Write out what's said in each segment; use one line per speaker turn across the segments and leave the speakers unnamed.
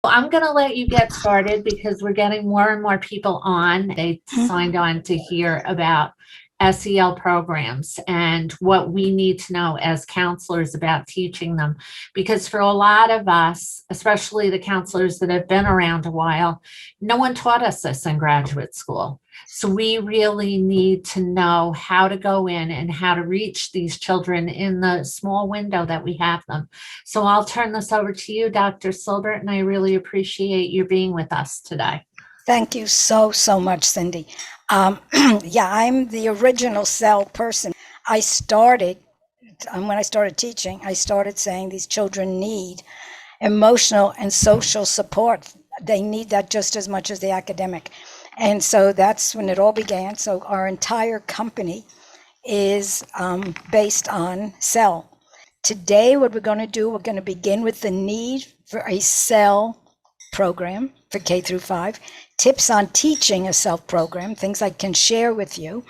I'm going to let you get started because we're getting more and more people on. They signed on to hear about SEL programs and what we need to know as counselors about teaching them. Because for a lot of us, especially the counselors that have been around a while, no one taught us this in graduate school. So we really need to know how to go in and how to reach these children in the small window that we have them. So I'll turn this over to you, Dr. Silbert, and I really appreciate your being with us today.
Thank you so much, Cindy. Yeah, I'm the original SEL person. I started, when I started teaching, I started saying these children need emotional and social support. They need that just as much as the academic. And so that's when it all began. So our entire company is based on SEL. Today, what we're going to do, we're going to begin with the need for a SEL program for K through 5, tips on teaching a SEL program, things I can share with you.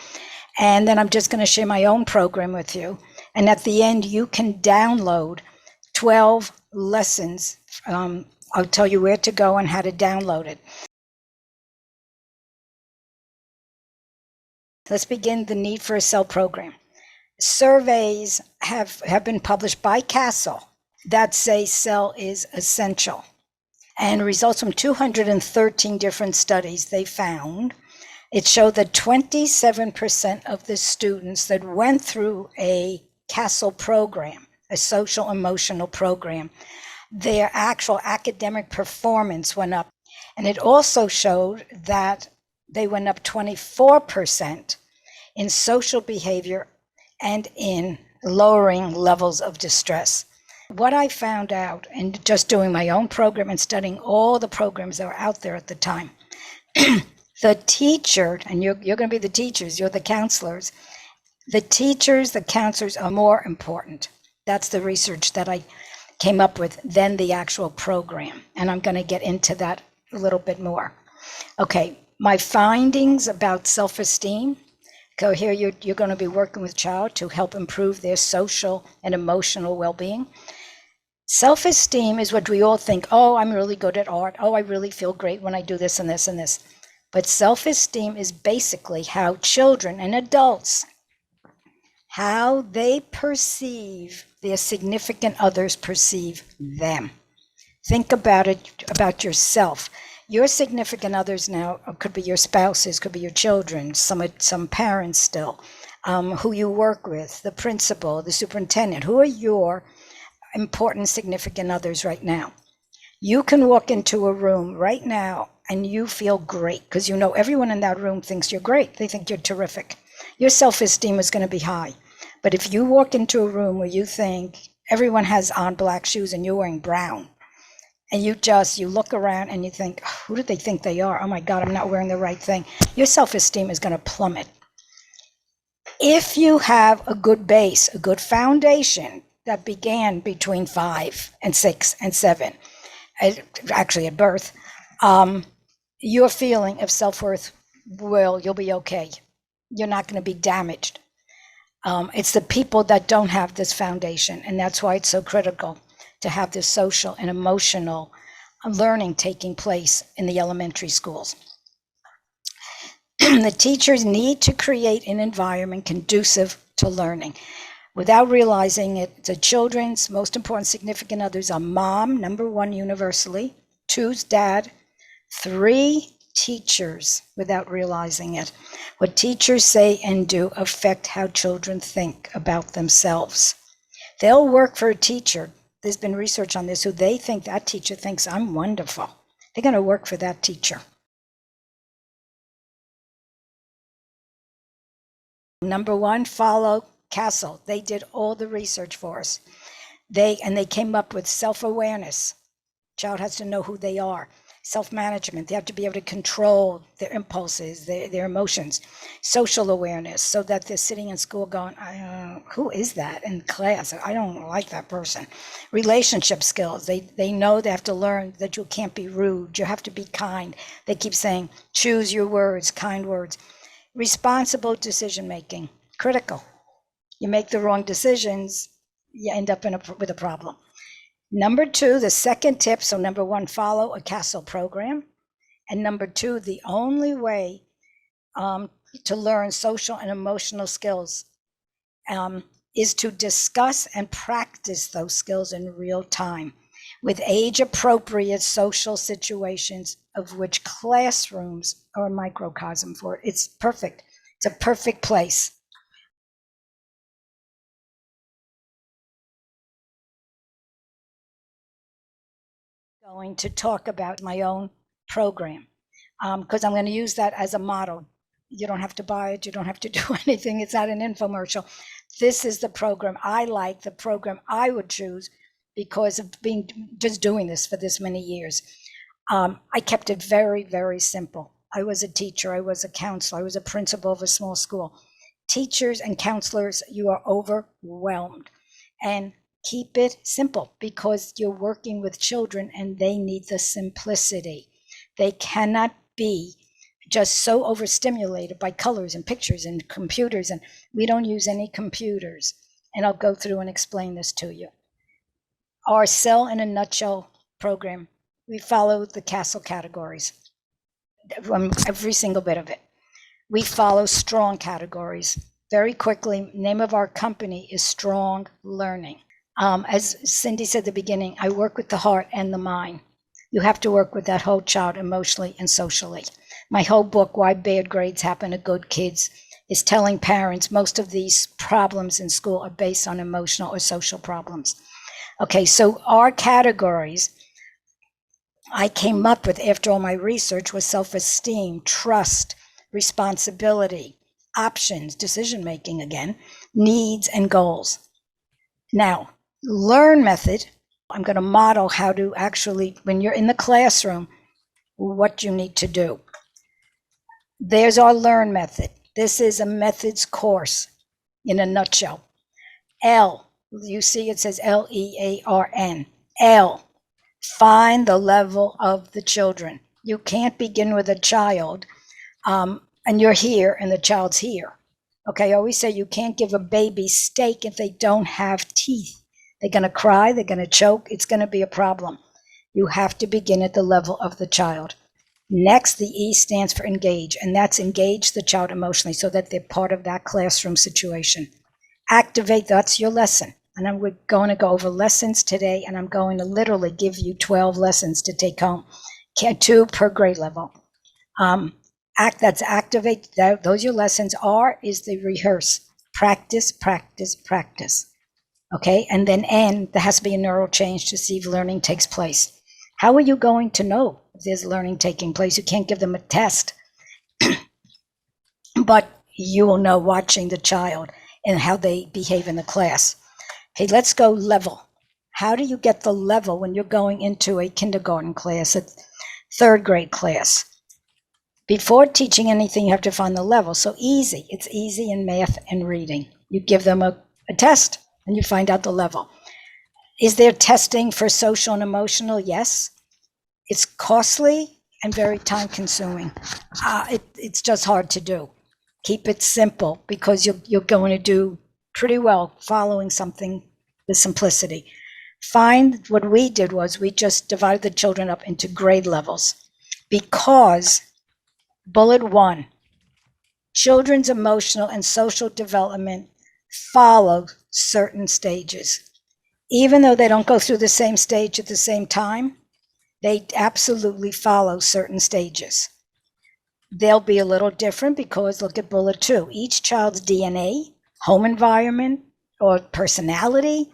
And then I'm just going to share my own program with you. And at the end, you can download 12 lessons. I'll tell you where to go and how to download it. Let's begin the need for a SEL program. Surveys have been published by Castle that say SEL is essential. And results from 213 different studies they found, it showed that 27% of the students that went through a Castle program, a social emotional program, their actual academic performance went up. And it also showed that they went up 24% in social behavior and in lowering levels of distress. What I found out in just doing my own program and studying all the programs that were out there at the time, the teacher, and you're going to be the teachers, you're the counselors, the teachers, the counselors are more important. That's the research that I came up with than the actual program. And I'm going to get into that a little bit more. Okay, my findings about self-esteem. So here you're going to be working with a child to help improve their social and emotional well-being. Self-esteem is what we all think, oh, I'm really good at art. Oh, I really feel great when I do this and this and this. But self-esteem is basically how children and adults, how they perceive their significant others perceive them. Think about it, about yourself. Your significant others now could be your spouses, could be your children, some parents still, who you work with, the principal, the superintendent. Who are your important significant others right now? You can walk into a room right now and you feel great because you know everyone in that room thinks you're great. They think you're terrific. Your self-esteem is going to be high. But if you walk into a room where you think everyone has on black shoes and you're wearing brown, and you look around and you think, who do they think they are? Oh my God, I'm not wearing the right thing. Your self-esteem is going to plummet. If you have a good base, a good foundation that began between 5 and 6 and 7, actually at birth, your feeling of self-worth you'll be okay. You're not going to be damaged. It's the people that don't have this foundation, and that's why it's so critical to have this social and emotional learning taking place in the elementary schools. The teachers need to create an environment conducive to learning. Without realizing it, the children's most important significant others are mom, number 1 universally, 2's dad, 3 teachers, without realizing it. What teachers say and do affect how children think about themselves. They'll work for a teacher. There's been research on this, who they think that teacher thinks I'm wonderful. They're going to work for that teacher. Number 1, follow Castle. They did all the research for us. They came up with self-awareness. Child has to know who they are. Self-management. They have to be able to control their impulses, their emotions. Social awareness, so that they're sitting in school going, who is that in class? I don't like that person. Relationship skills. They know they have to learn that you can't be rude. You have to be kind. They keep saying, choose your words, kind words. Responsible decision-making. Critical. You make the wrong decisions, you end up with a problem. Number two, the second tip. So number one, follow a CASEL program. And number two, the only way to learn social and emotional skills is to discuss and practice those skills in real time with age-appropriate social situations, of which classrooms are a microcosm for it. It's perfect. It's a perfect place. Going to talk about my own program because I'm going to use that as a model. You don't have to buy it. You don't have to do anything. It's not an infomercial. This is the program I like, the program I would choose because of just doing this for this many years. I kept it very, very simple. I was a teacher. I was a counselor. I was a principal of a small school. Teachers and counselors, you are overwhelmed. And keep it simple because you're working with children and they need the simplicity. They cannot be just so overstimulated by colors and pictures and computers, and we don't use any computers. And I'll go through and explain this to you. Our SEL in a Nutshell program, we follow the CASEL categories, every single bit of it. We follow strong categories. Very quickly, name of our company is Strong Learning. As Cindy said at the beginning, I work with the heart and the mind. You have to work with that whole child emotionally and socially. My whole book, Why Bad Grades Happen to Good Kids, is telling parents most of these problems in school are based on emotional or social problems. Okay, so our categories I came up with after all my research was self-esteem, trust, responsibility, options, decision-making again, needs, and goals. Now, learn method, I'm going to model how to actually, when you're in the classroom, what you need to do. There's our learn method. This is a methods course in a nutshell. L, you see it says L-E-A-R-N. L, find the level of the children. You can't begin with a child and you're here and the child's here. Okay, I always say you can't give a baby steak if they don't have teeth. They're going to cry, they're going to choke, it's going to be a problem. You have to begin at the level of the child. Next, the E stands for engage, and that's engage the child emotionally so that they're part of that classroom situation. Activate, that's your lesson. And we're going to go over lessons today, and I'm going to literally give you 12 lessons to take home, 2 per grade level. That's activate, those your lessons. R is the rehearse, practice, practice, practice. Okay, and then N, there has to be a neural change to see if learning takes place. How are you going to know if there's learning taking place? You can't give them a test, but you will know watching the child and how they behave in the class. Hey, let's go level. How do you get the level when you're going into a kindergarten class, a 3rd grade class? Before teaching anything, you have to find the level. So easy, it's easy in math and reading. You give them a test and you find out the level. Is there testing for social and emotional? Yes. It's costly and very time consuming. It's just hard to do. Keep it simple because you're going to do pretty well following something with simplicity. Find what we did was we just divided the children up into grade levels because bullet 1, children's emotional and social development follow certain stages. Even though they don't go through the same stage at the same time, they absolutely follow certain stages. They'll be a little different because look at bullet 2. Each child's DNA, home environment, or personality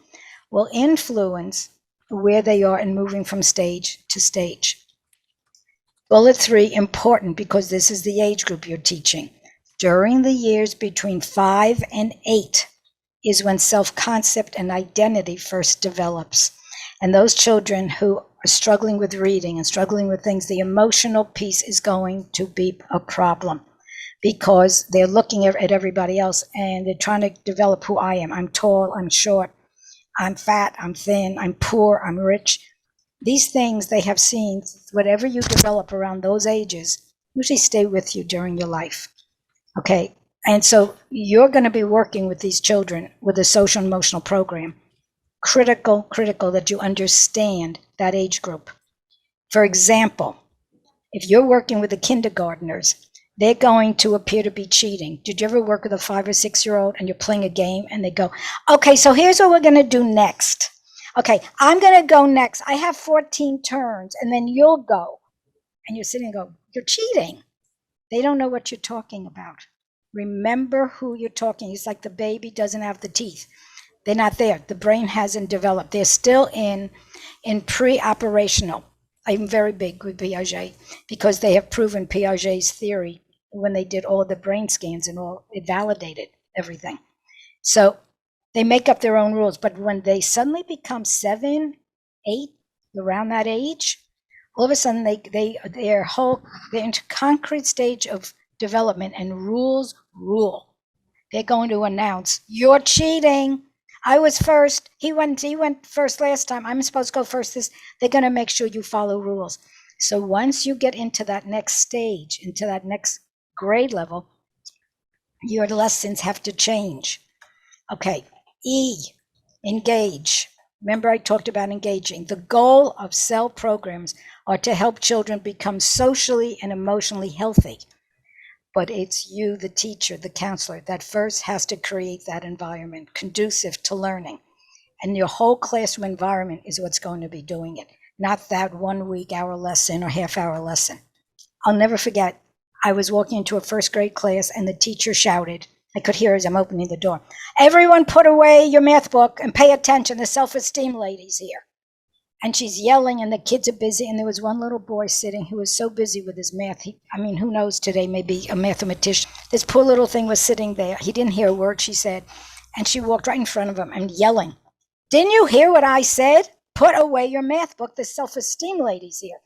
will influence where they are in moving from stage to stage. Bullet 3, important because this is the age group you're teaching. During the years between 5 and 8 is when self-concept and identity first develops. And those children who are struggling with reading and struggling with things, the emotional piece is going to be a problem because they're looking at everybody else and they're trying to develop who I am. I'm tall, I'm short, I'm fat, I'm thin, I'm poor, I'm rich. These things they have seen, whatever you develop around those ages, usually stay with you during your life. Okay, and so you're going to be working with these children with a social and emotional program. Critical that you understand that age group. For example, if you're working with the kindergartners, they're going to appear to be cheating. Did you ever work with a 5 or 6 year old and you're playing a game and they go, okay, so here's what we're going to do next. Okay, I'm going to go next. I have 14 turns and then you'll go. And you're sitting and go, you're cheating. They don't know what you're talking about. Remember who you're talking. It's like the baby doesn't have the teeth. They're not there. The brain hasn't developed. They're still in pre-operational. I'm very big with Piaget because they have proven Piaget's theory when they did all of the brain scans and all, it validated everything. So they make up their own rules, but when they suddenly become 7, 8, around that age, all of a sudden they're into concrete stage of development and rules rule. They're going to announce, you're cheating. I was first. He went first last time. I'm supposed to go first. They're going to make sure you follow rules. So once you get into that next stage, into that next grade level, your lessons have to change. Okay, E, engage. Remember I talked about engaging. The goal of SEL programs are to help children become socially and emotionally healthy. But it's you, the teacher, the counselor, that first has to create that environment conducive to learning. And your whole classroom environment is what's going to be doing it, not that 1 week hour lesson or half-hour lesson. I'll never forget, I was walking into a first grade class and the teacher shouted, I could hear as I'm opening the door, everyone put away your math book and pay attention, the self-esteem lady's here. And she's yelling and the kids are busy. And there was one little boy sitting who was so busy with his math. Who knows today, maybe a mathematician. This poor little thing was sitting there. He didn't hear a word she said. And she walked right in front of him and yelling, didn't you hear what I said? Put away your math book. The self-esteem lady's here.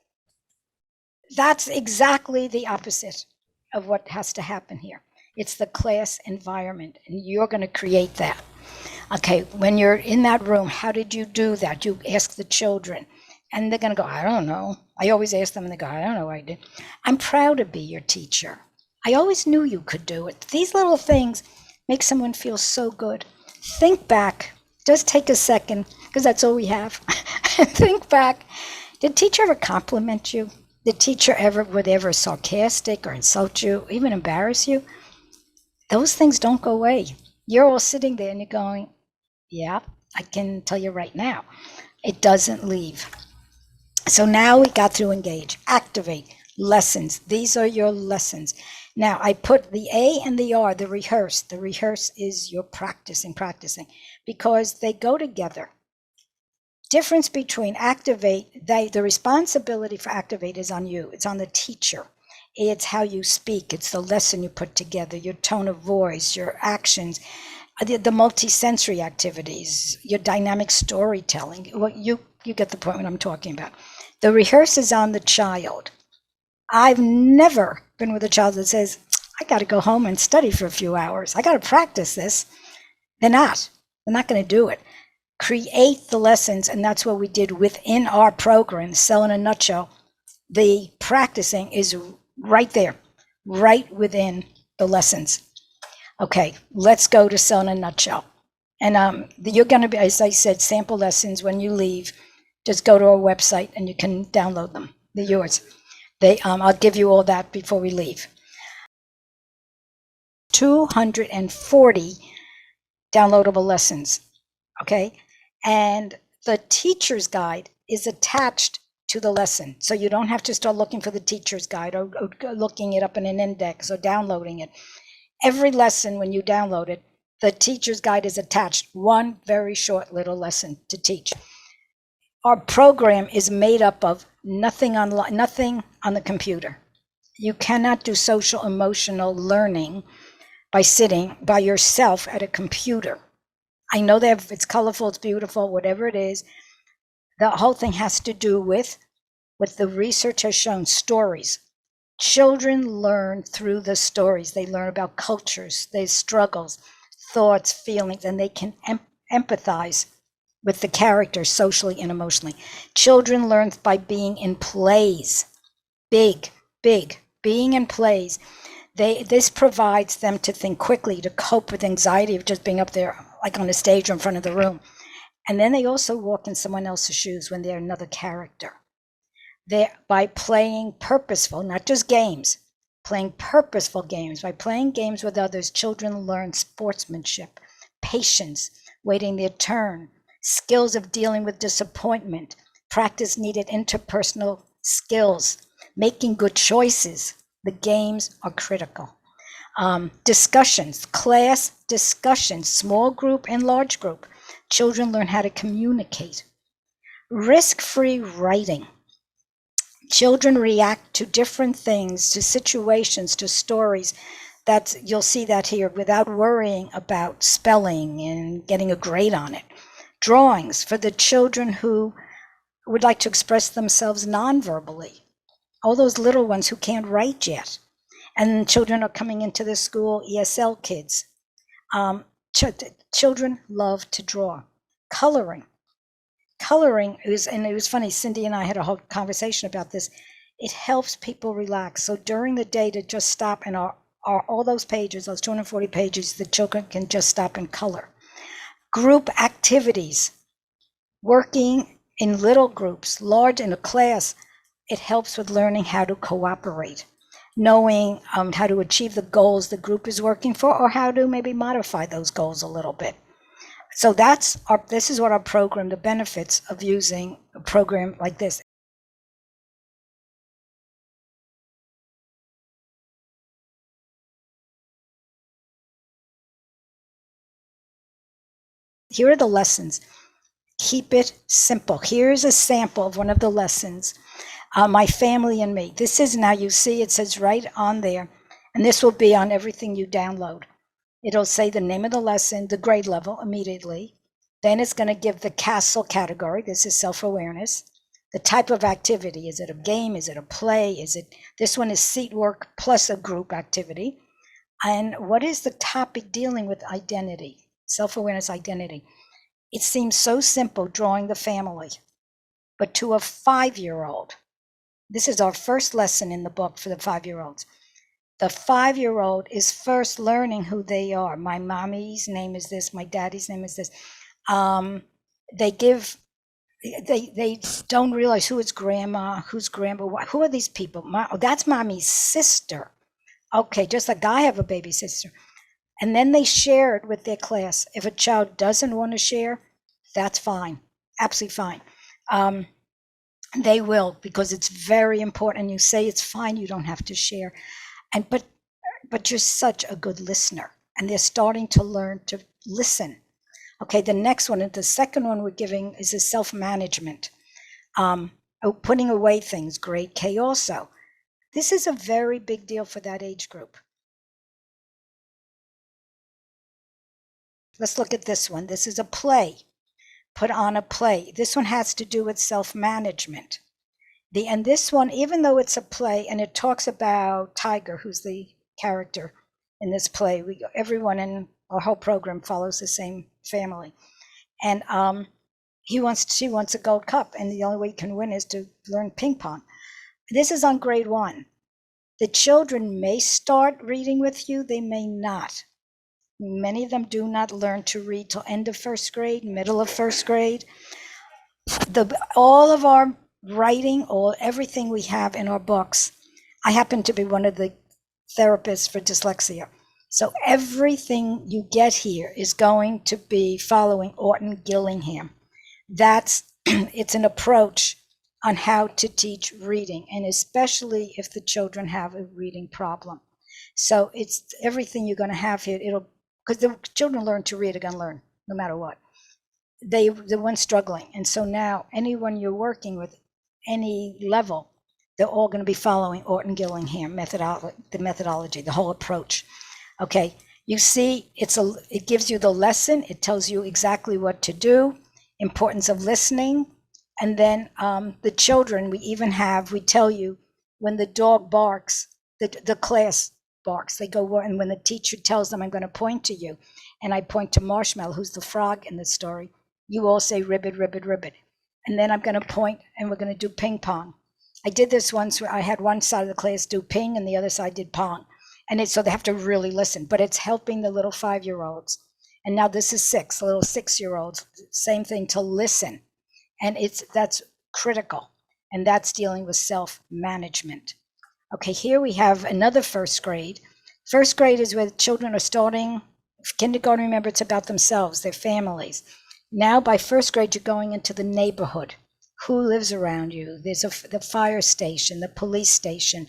That's exactly the opposite of what has to happen here. It's the class environment, and you're going to create that. Okay, when you're in that room, how did you do that? You ask the children, and they're going to go, I don't know. I always ask them, and they go, I don't know what I did. I'm proud to be your teacher. I always knew you could do it. These little things make someone feel so good. Think back. Just take a second, because that's all we have. Think back. Did teacher ever compliment you? Did teacher ever sarcastic or insult you, even embarrass you? Those things don't go away. You're all sitting there and you're going, yeah, I can tell you right now, it doesn't leave. So now we got through engage, activate, lessons. These are your lessons. Now I put the A and the R, the rehearse. The rehearse is your practicing, because they go together. Difference between activate, the responsibility for activate is on you. It's on the teacher. It's how you speak. It's the lesson you put together, your tone of voice, your actions, the multisensory activities, your dynamic storytelling. Well, you get the point what I'm talking about. The rehearse is on the child. I've never been with a child that says, I got to go home and study for a few hours. I got to practice this. They're not going to do it. Create the lessons, and that's what we did within our program, SEL in a nutshell. The practicing is right there, right within the lessons. Okay, let's go to SEL in a nutshell. And you're going to be, as I said, sample lessons when you leave. Just go to our website and you can download them. They're yours. I'll give you all that before we leave. 240 downloadable lessons. Okay, and the teacher's guide is attached to the lesson. So you don't have to start looking for the teacher's guide or looking it up in an index or downloading it. Every lesson, when you download it, the teacher's guide is attached. One very short little lesson to teach. Our program is made up of nothing on the computer. You cannot do social emotional learning by sitting by yourself at a computer. I know that it's colorful, it's beautiful, whatever it is. The whole thing has to do with what the research has shown, stories. Children learn through the stories. They learn about cultures, their struggles, thoughts, feelings, and they can empathize with the characters socially and emotionally. Children learn by being in plays, big, being in plays. This provides them to think quickly, to cope with anxiety of just being up there, like on a stage or in front of the room. And then they also walk in someone else's shoes when they're another character. By playing purposeful, not just games, playing purposeful games. By playing games with others, children learn sportsmanship, patience, waiting their turn, skills of dealing with disappointment, practice needed interpersonal skills, making good choices. The games are critical. Discussions, class discussions, small group and large group. Children learn how to communicate. Risk-free writing. Children react to different things, to situations, to stories. You'll see that here without worrying about spelling and getting a grade on it. Drawings for the children who would like to express themselves non-verbally. All those little ones who can't write yet. And children are coming into the school, ESL kids. Children love to draw. Coloring is, and it was funny, Cindy and I had a whole conversation about this. It helps people relax. So during the day to just stop and all those pages, those 240 pages, the children can just stop and color. Group activities, working in little groups, large in a class, it helps with learning how to cooperate, knowing how to achieve the goals the group is working for, or how to maybe modify those goals a little bit. So this is what our program, the benefits of using a program like this. Here are the lessons. Keep it simple. Here's a sample of one of the lessons. My family and me. This is, now you see it says right on there, and this will be on everything you download. It'll say the name of the lesson, the grade level immediately. Then it's going to give the CASEL category. This is self-awareness. The type of activity. Is it a game? Is it a play? This one is seat work plus a group activity. And what is the topic dealing with identity? Self-awareness, identity. It seems so simple, drawing the family. But to a 5-year-old, this is our first lesson in the book for the 5-year-olds. The 5-year-old is first learning who they are. My mommy's name is this. My daddy's name is this. They don't realize who is grandma, who's grandpa, who are these people? That's mommy's sister. Okay, just like I have a baby sister. And then they share it with their class. If a child doesn't want to share, that's fine, absolutely fine. They will, because it's very important. You say it's fine, you don't have to share. But you're such a good listener, and they're starting to learn to listen. Okay, the next one, and the second one we're giving is a self-management. Putting away things, grade K also. This is a very big deal for that age group. Let's look at this one. This is a play. Put on a play. This one has to do with self-management. And this one, even though it's a play and it talks about Tiger, who's the character in this play, everyone in our whole program follows the same family. And she wants a gold cup, and the only way you can win is to learn ping pong. This is on grade 1. The children may start reading with you, they may not. Many of them do not learn to read till end of first grade, middle of first grade. All of our writing, everything we have in our books, I happen to be one of the therapists for dyslexia. So everything you get here is going to be following Orton Gillingham. It's an approach on how to teach reading, and especially if the children have a reading problem. So it's everything you're going to have here. Because the children learn to read, are going to learn no matter what. The ones struggling. And so now anyone you're working with, any level, they're all going to be following Orton Gillingham the methodology, the whole approach. Okay, you see, it gives you the lesson. It tells you exactly what to do, importance of listening. And then the children, we tell you when the dog barks, the class barks, they go, and when the teacher tells them, I'm going to point to you, and I point to Marshmallow, who's the frog in the story, you all say ribbit, ribbit, ribbit. And then I'm going to point, and we're going to do ping pong. I did this once where I had one side of the class do ping and the other side did pong. And so they have to really listen, but it's helping the little 5-year-olds. And now this is little 6-year-olds, same thing, to listen. And that's critical. And that's dealing with self-management. Okay, here we have another first grade. First grade is where children are starting. Kindergarten, remember, it's about themselves, their families. Now by first grade, you're going into the neighborhood. Who lives around you? There's the fire station, the police station.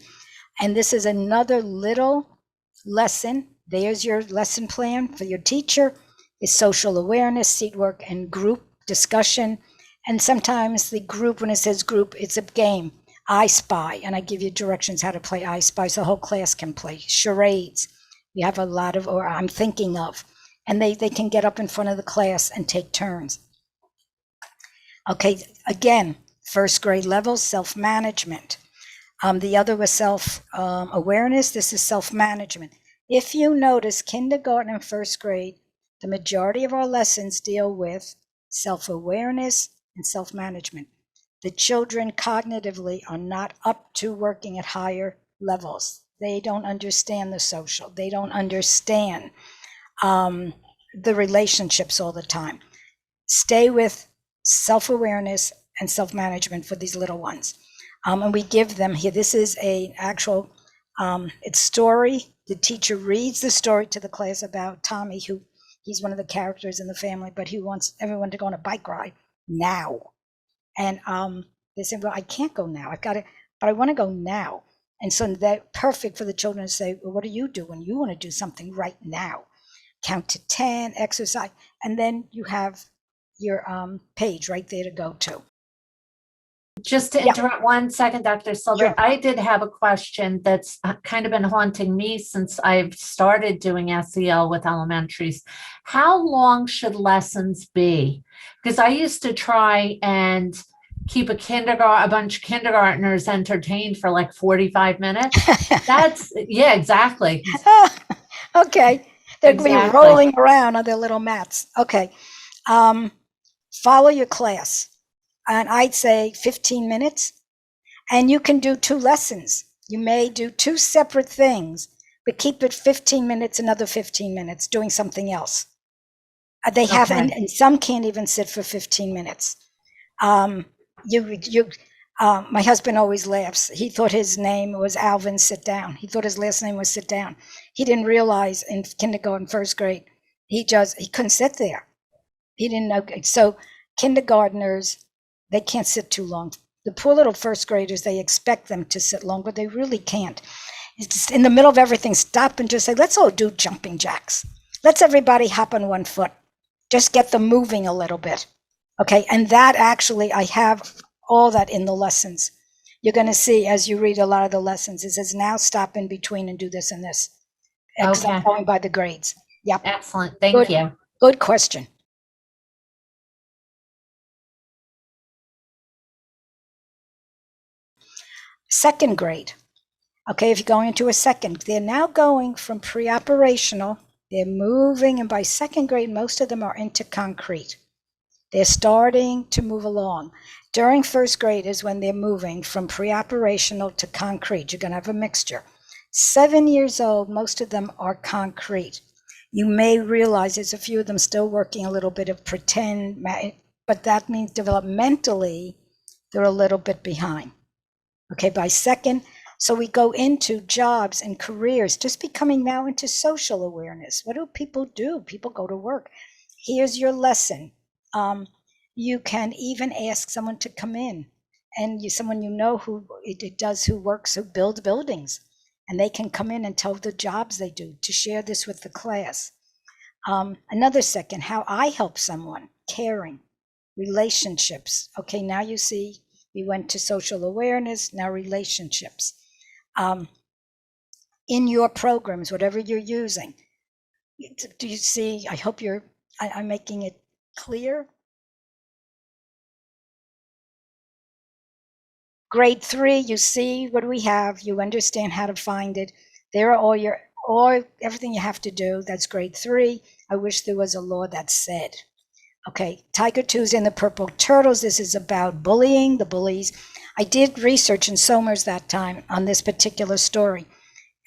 And this is another little lesson. There's your lesson plan for your teacher. Is social awareness, seat work, and group discussion. And sometimes the group, when it says group, it's a game. I Spy, and I give you directions how to play I Spy so the whole class can play. Charades. We have a lot of, or I'm thinking of, and they can get up in front of the class and take turns. Okay, again, first grade level, self-management. The other was self-awareness. This is self-management. If you notice, kindergarten and first grade, the majority of our lessons deal with self-awareness and self-management. The children cognitively are not up to working at higher levels. They don't understand the social. They don't understand the relationships all the time. Stay with self-awareness and self-management for these little ones. And we give them here, this is an actual, it's story. The teacher reads the story to the class about Tommy, who he's one of the characters in the family, but he wants everyone to go on a bike ride now. And they say, well, I can't go now. I've got to, but I want to go now. And so that's perfect for the children to say, well, what do you do when you want to do something right now? Count to 10, exercise, and then you have your page right there to go to.
Just to interrupt 1 second, Dr. Silbert,
Sure.
I did have a question that's kind of been haunting me since I've started doing SEL with elementaries. How long should lessons be? Because I used to try and keep a bunch of kindergartners entertained for like 45 minutes. Yeah, exactly.
Okay. They're going to be rolling around on their little mats. Okay. Follow your class. And I'd say 15 minutes. And you can do 2 lessons. You may do 2 separate things, but keep it 15 minutes, another 15 minutes, doing something else. They have, and some can't even sit for 15 minutes. My husband always laughs. He thought his name was Alvin Sit Down. He thought his last name was Sit Down. He didn't realize in kindergarten, first grade, he couldn't sit there. He didn't know. So kindergartners, they can't sit too long. The poor little first graders, they expect them to sit long, but they really can't. It's in the middle of everything, stop and just say, let's all do jumping jacks. Let's everybody hop on one foot. Just get them moving a little bit. Okay, and that actually, I have all that in the lessons. You're going to see as you read a lot of the lessons, it says now stop in between and do this and this. Okay. I'm going by the grades. Yep.
Excellent. Thank you.
Good question. Second grade. Okay, if you're going into a second, they're now going from pre-operational, they're moving, and by second grade, most of them are into concrete. They're starting to move along. During first grade is when they're moving from pre-operational to concrete. You're going to have a mixture. 7 years old, most of them are concrete. You may realize there's a few of them still working a little bit of pretend, but that means developmentally, they're a little bit behind. Okay, by second, so we go into jobs and careers, just becoming now into social awareness. What do? People go to work. Here's your lesson. You can even ask someone to come in, and someone you know who works, who builds buildings, and they can come in and tell the jobs they do, to share this with the class. Another second, how I help someone, caring, relationships. Okay, now you see, we went to social awareness, now relationships. In your programs, whatever you're using, do you see, I hope I'm making it clear. Grade 3, you see what we have, you understand how to find it. There are everything you have to do. That's grade 3. I wish there was a law that said. Okay, Tiger 2's in the Purple Turtles. This is about bullying, the bullies. I did research in Somers that time on this particular story.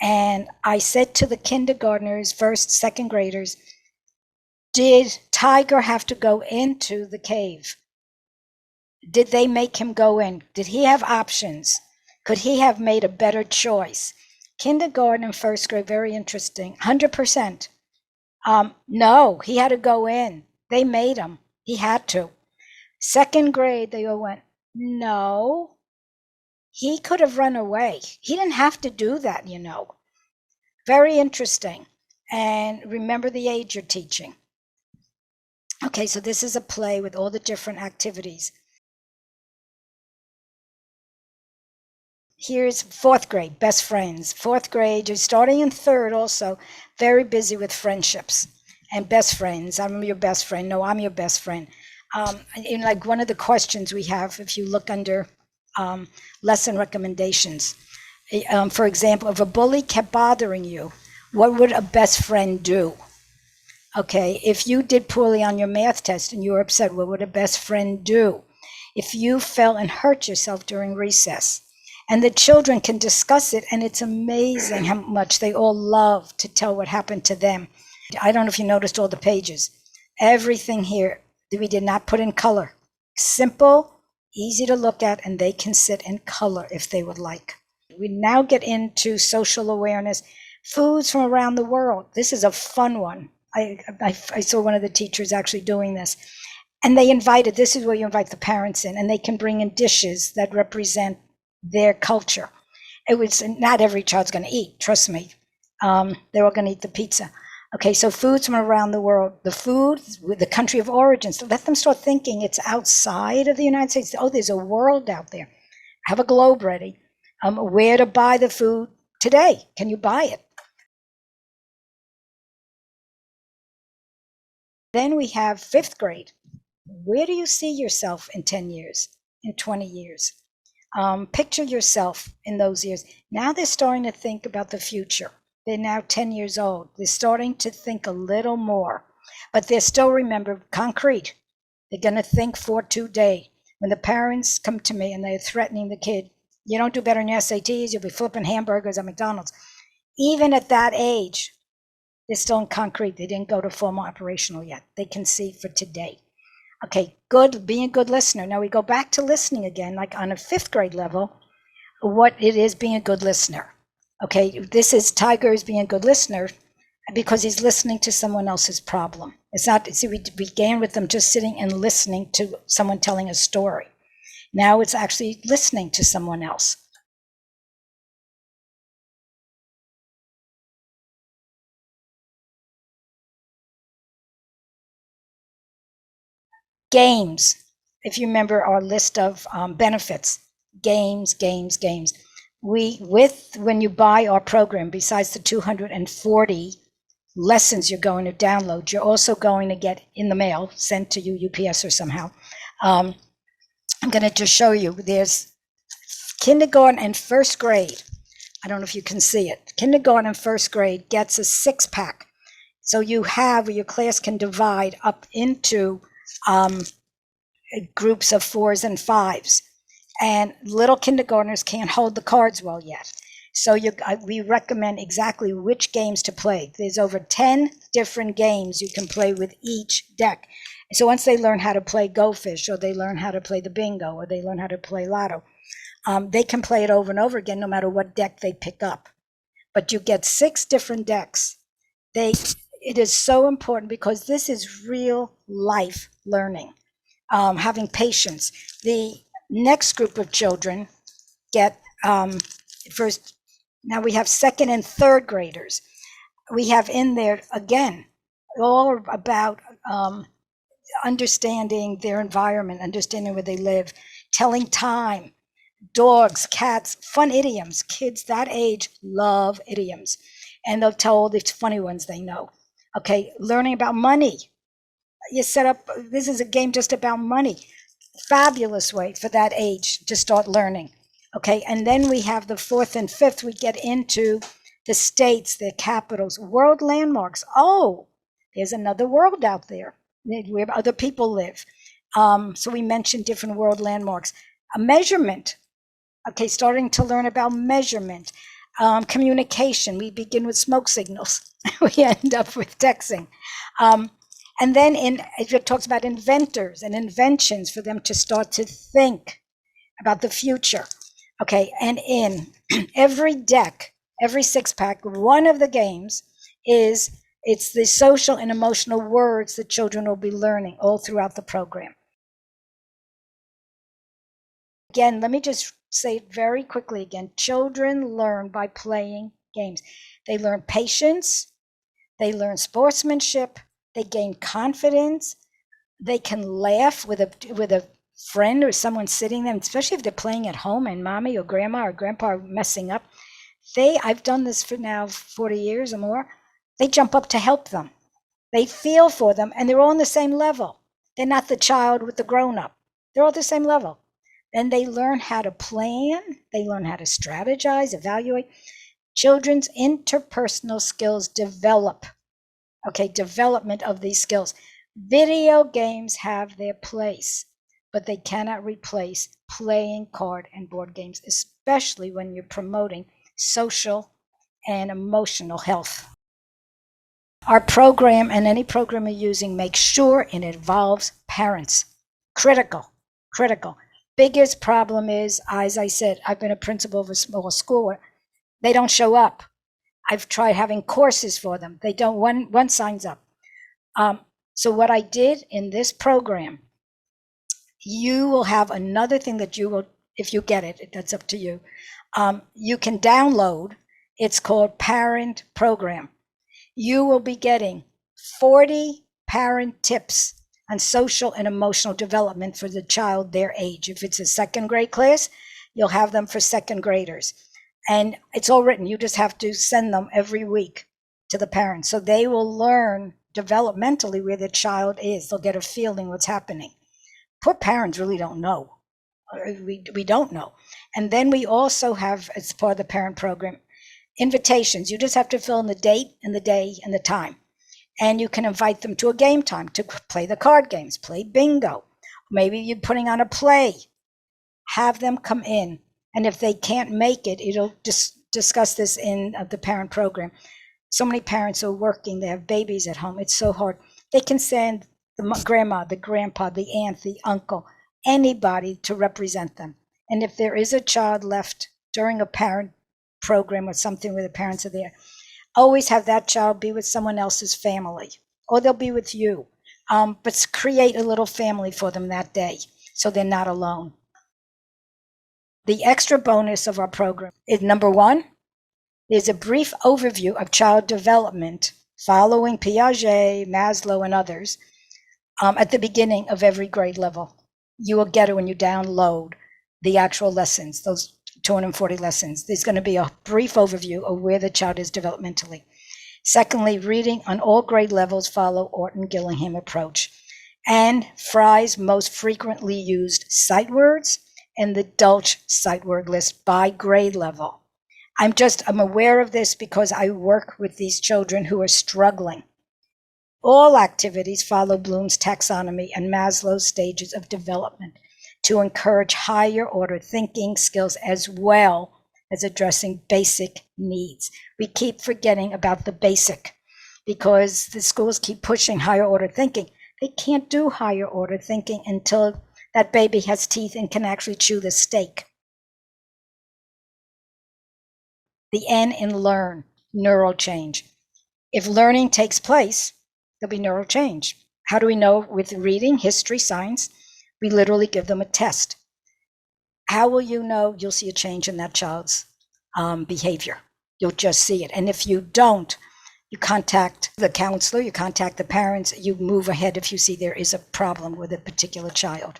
And I said to the kindergartners, first, second graders, Did Tiger have to go into the cave? Did they make him go in? Did he have options? Could he have made a better choice? Kindergarten and first grade, very interesting. 100%. No, he had to go in. They made him. He had to. Second grade, they all went, no. He could have run away. He didn't have to do that, you know. Very interesting. And remember the age you're teaching. Okay, so this is a play with all the different activities. Here's fourth grade, best friends. Fourth grade, you're starting in third also, very busy with friendships and best friends. I'm your best friend. No, I'm your best friend. In like one of the questions we have, if you look under lesson recommendations, for example, if a bully kept bothering you, what would a best friend do? Okay, if you did poorly on your math test and you were upset, what would a best friend do? If you fell and hurt yourself during recess, and the children can discuss it, and it's amazing how much they all love to tell what happened to them. I don't know if you noticed all the pages. Everything here we did not put in color. Simple, easy to look at, and they can sit in color if they would like. We now get into social awareness. Foods from around the world. This is a fun one. I saw one of the teachers actually doing this. And they invited, this is where you invite the parents in, and they can bring in dishes that represent their culture. It was not every child's going to eat, trust me. They're all going to eat the pizza. Okay, so foods from around the world, the food, the country of origin. So let them start thinking it's outside of the United States. Oh, there's a world out there. Have a globe ready. Where to buy the food today? Can you buy it? Then we have fifth grade. Where do you see yourself in 10 years, in 20 years? Picture yourself in those years. Now they're starting to think about the future. They're now 10 years old. They're starting to think a little more, but they still remember concrete. They're going to think for today. When the parents come to me and they're threatening the kid, you don't do better in your SATs, you'll be flipping hamburgers at McDonald's. Even at that age, they're still in concrete. They didn't go to formal operational yet. They can see for today. Okay, good, being a good listener. Now we go back to listening again, like on a fifth grade level, what it is being a good listener. Okay, this is Tiger is being a good listener because he's listening to someone else's problem. It's not, see, we began with them just sitting and listening to someone telling a story. Now it's actually listening to someone else. Games, if you remember our list of benefits, games. When you buy our program, besides the 240 lessons you're going to download, you're also going to get in the mail, sent to you, UPS or somehow. I'm going to just show you, there's kindergarten and first grade. I don't know if you can see it. Kindergarten and first grade gets a 6-pack. So you have, your class can divide up into groups of 4s and 5s. And little kindergartners can't hold the cards well yet. So we recommend exactly which games to play. There's over 10 different games you can play with each deck. So once they learn how to play Go Fish, or they learn how to play the bingo, or they learn how to play Lotto, they can play it over and over again no matter what deck they pick up. But you get 6 different decks. It is so important because this is real life learning, having patience. The next group of children get first. Now we have second and third graders. We have in there, again, all about understanding their environment, understanding where they live, telling time, dogs, cats, fun idioms. Kids that age love idioms, and they'll tell all the funny ones they know. Okay, learning about money. You set up, this is a game just about money. Fabulous way for that age to start learning. Okay, and then we have the 4th and 5th, we get into the states, their capitals, world landmarks. Oh, there's another world out there where other people live. So we mentioned different world landmarks. A measurement. Okay, starting to learn about measurement. Communication, we begin with smoke signals. We end up with texting. And then it talks about inventors and inventions for them to start to think about the future. Okay, and in every deck, every 6-pack, one of the games it's the social and emotional words that children will be learning all throughout the program. Again, let me just say it very quickly again. Children learn by playing games. They learn patience, they learn sportsmanship, they gain confidence, they can laugh with a friend or someone sitting there, especially if they're playing at home and mommy or grandma or grandpa are messing up. I've done this for now 40 years or more. They jump up to help them. They feel for them, and they're all on the same level. They're not the child with the grown-up. They're all the same level. And they learn how to plan. They learn how to strategize, evaluate. Children's interpersonal skills develop. Okay, development of these skills. Video games have their place, but they cannot replace playing card and board games, especially when you're promoting social and emotional health. Our program and any program you're using, make sure it involves parents. Critical. Biggest problem is, as I said, I've been a principal of a small school. They don't show up. I've tried having courses for them. They don't, one signs up. So what I did in this program, you will have another thing that you will, if you get it, that's up to you. You can download. It's called Parent Program. You will be getting 40 parent tips on social and emotional development for the child their age. If it's a second grade class, you'll have them for second graders. And it's all written. You just have to send them every week to the parents. So they will learn developmentally where the child is. They'll get a feeling what's happening. Poor parents really don't know. We don't know. And then we also have, as part of the parent program, invitations. You just have to fill in the date and the day and the time. And you can invite them to a game time to play the card games, play bingo. Maybe you're putting on a play. Have them come in. And if they can't make it, it'll discuss this in the parent program. So many parents are working. They have babies at home. It's so hard. They can send the grandma, the grandpa, the aunt, the uncle, anybody to represent them. And if there is a child left during a parent program or something where the parents are there, always have that child be with someone else's family, or they'll be with you. But create a little family for them that day so they're not alone. The extra bonus of our program is, number one, there's a brief overview of child development following Piaget, Maslow, and others at the beginning of every grade level. You will get it when you download the actual lessons, those 240 lessons. There's going to be a brief overview of where the child is developmentally. Secondly, reading on all grade levels follow Orton-Gillingham approach. And Fry's most frequently used sight words and the Dolch sight word list by grade level. I'm aware of this because I work with these children who are struggling. All activities follow Bloom's taxonomy and Maslow's stages of development to encourage higher order thinking skills as well as addressing basic needs. We keep forgetting about the basic because the schools keep pushing higher order thinking. They can't do higher order thinking until that baby has teeth and can actually chew the steak. The N in learn, neural change. If learning takes place, there'll be neural change. How do we know? With reading, history, science, we literally give them a test. How will you know? You'll see a change in that child's behavior. You'll just see it. And if you don't, you contact the counselor, you contact the parents, you move ahead if you see there is a problem with a particular child.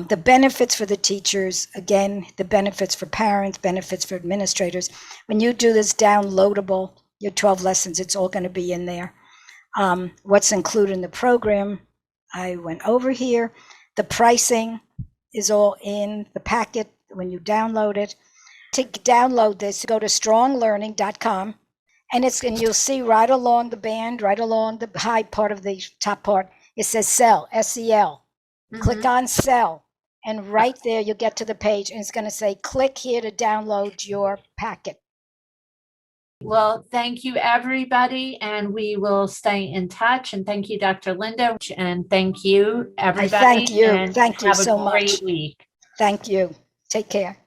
The benefits for the teachers, again, the benefits for parents, benefits for administrators. When you do this downloadable, your 12 lessons, it's all going to be in there. What's included in the program, I went over here. The pricing is all in the packet when you download it. To download this, go to stronglearning.com, and you'll see right along the band, right along the high part of the top part, it says SEL, SEL. Mm-hmm. Click on SEL, and right there you'll get to the page, and it's going to say, click here to download your packet.
Well, thank you, everybody, and we will stay in touch. And thank you, Dr. Linda, and thank you, everybody.
thank you.
And
Thank you
have a
so
great
much.
week.
Thank you. Take care.